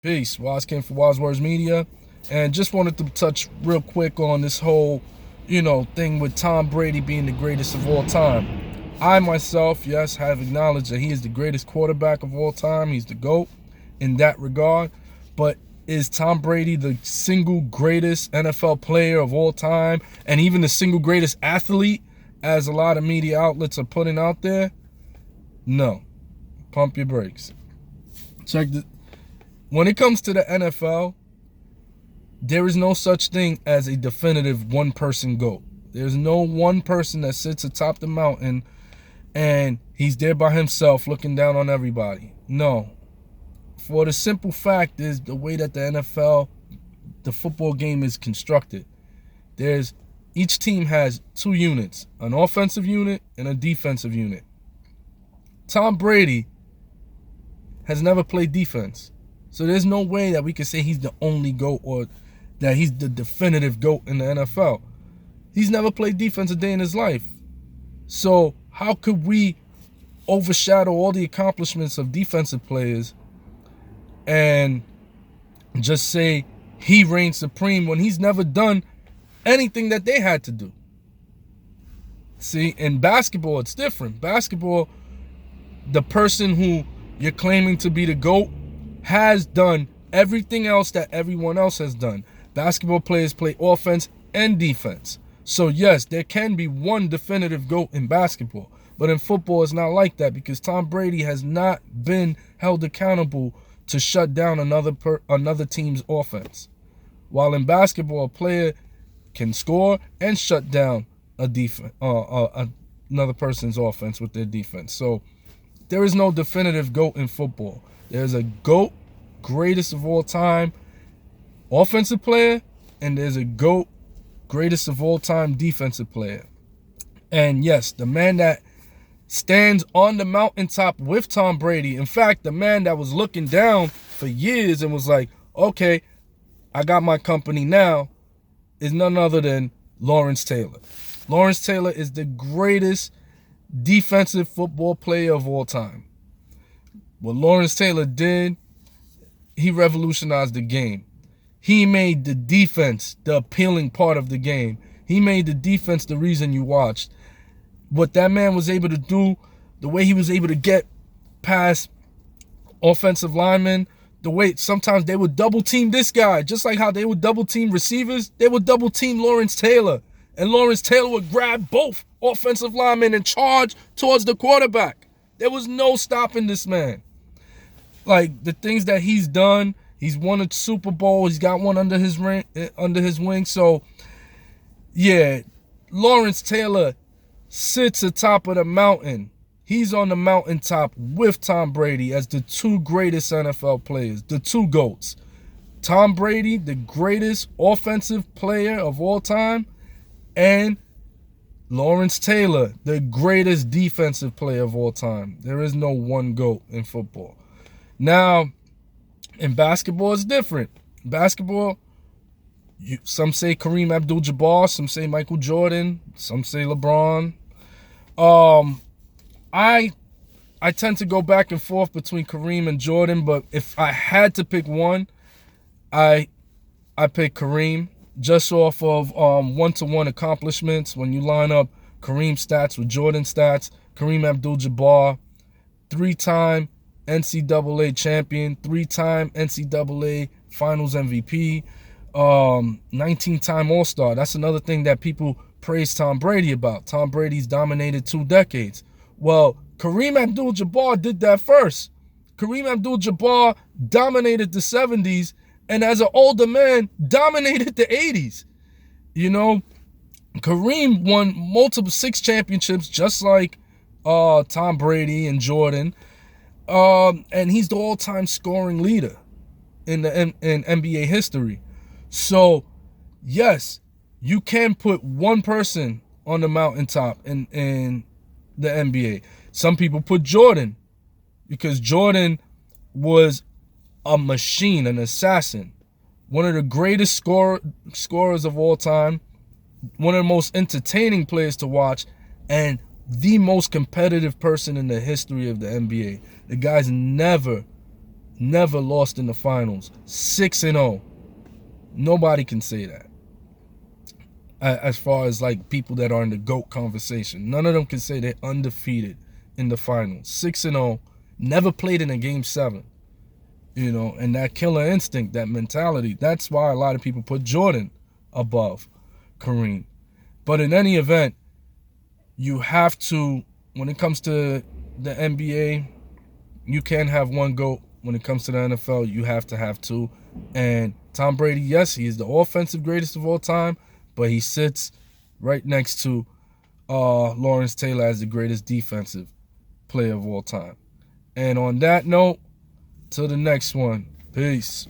Peace. Wise King for Wise Words Media. And just wanted to touch real quick on this whole, thing with Tom Brady being the greatest of all time. I myself, yes, have acknowledged that he is the greatest quarterback of all time. He's the GOAT in that regard. But is Tom Brady the single greatest NFL player of all time and even the single greatest athlete, as a lot of media outlets are putting out there? No. Pump your brakes. When it comes to the NFL, there is no such thing as a definitive one-person GOAT. There's no one person that sits atop the mountain and he's there by himself looking down on everybody. No. For the simple fact is the way that the NFL, the football game is constructed. Each team has two units, an offensive unit and a defensive unit. Tom Brady has never played defense. So there's no way that we can say he's the only GOAT or that he's the definitive GOAT in the NFL. He's never played defense a day in his life. So how could we overshadow all the accomplishments of defensive players and just say he reigns supreme when he's never done anything that they had to do? See, in basketball, it's different. Basketball, the person who you're claiming to be the GOAT has done everything else that everyone else has done. Basketball players play offense and defense. So yes, there can be one definitive GOAT in basketball. But in football, it's not like that because Tom Brady has not been held accountable to shut down another team's offense. While in basketball, a player can score and shut down another person's offense with their defense. So there is no definitive GOAT in football. There's a GOAT, greatest of all time, offensive player, and there's a GOAT, greatest of all time, defensive player. And yes, the man that stands on the mountaintop with Tom Brady, in fact, the man that was looking down for years and was like, okay, I got my company now, is none other than Lawrence Taylor. Lawrence Taylor is the greatest defensive football player of all time. What Lawrence Taylor did, he revolutionized the game. He made the defense the appealing part of the game. He made the defense the reason you watched. What that man was able to do, the way he was able to get past offensive linemen, the way sometimes they would double team this guy, just like how they would double team receivers, they would double team Lawrence Taylor. And Lawrence Taylor would grab both offensive linemen and charge towards the quarterback. There was no stopping this man. Like the things that he's done, he's won a Super Bowl, he's got one under his wing. So yeah, Lawrence Taylor sits atop of the mountain. He's on the mountaintop with Tom Brady as the two greatest NFL players, the two GOATs. Tom Brady, the greatest offensive player of all time, and Lawrence Taylor, the greatest defensive player of all time. There is no one GOAT in football. Now, in basketball, it's different. Basketball, some say Kareem Abdul-Jabbar, some say Michael Jordan, some say LeBron. I tend to go back and forth between Kareem and Jordan, but if I had to pick one, I pick Kareem just off of one-to-one accomplishments. When you line up Kareem stats with Jordan stats, Kareem Abdul-Jabbar, three-time NCAA champion, three-time NCAA Finals MVP, 19-time All-Star. That's another thing that people praise Tom Brady about. Tom Brady's dominated 2 decades. Well, Kareem Abdul-Jabbar did that first. Kareem Abdul-Jabbar dominated the 70s and as an older man dominated the 80s. Kareem won multiple 6 championships just like Tom Brady and Jordan. And he's the all-time scoring leader in NBA history. So, yes, you can put one person on the mountaintop in the NBA. Some people put Jordan because Jordan was a machine, an assassin, one of the greatest scorers of all time, one of the most entertaining players to watch, and the most competitive person in the history of the NBA. The guy's never never lost in the finals. 6-0. Nobody can say that. As far as like people that are in the GOAT conversation, none of them can say they're undefeated in the finals. 6-0, never played in a game 7. You know, and that killer instinct, that mentality, that's why a lot of people put Jordan above Kareem. But in any event, you have to, when it comes to the NBA, you can't have one GOAT. When it comes to the NFL, you have to have two. And Tom Brady, yes, he is the offensive greatest of all time, but he sits right next to Lawrence Taylor as the greatest defensive player of all time. And on that note, till the next one, peace.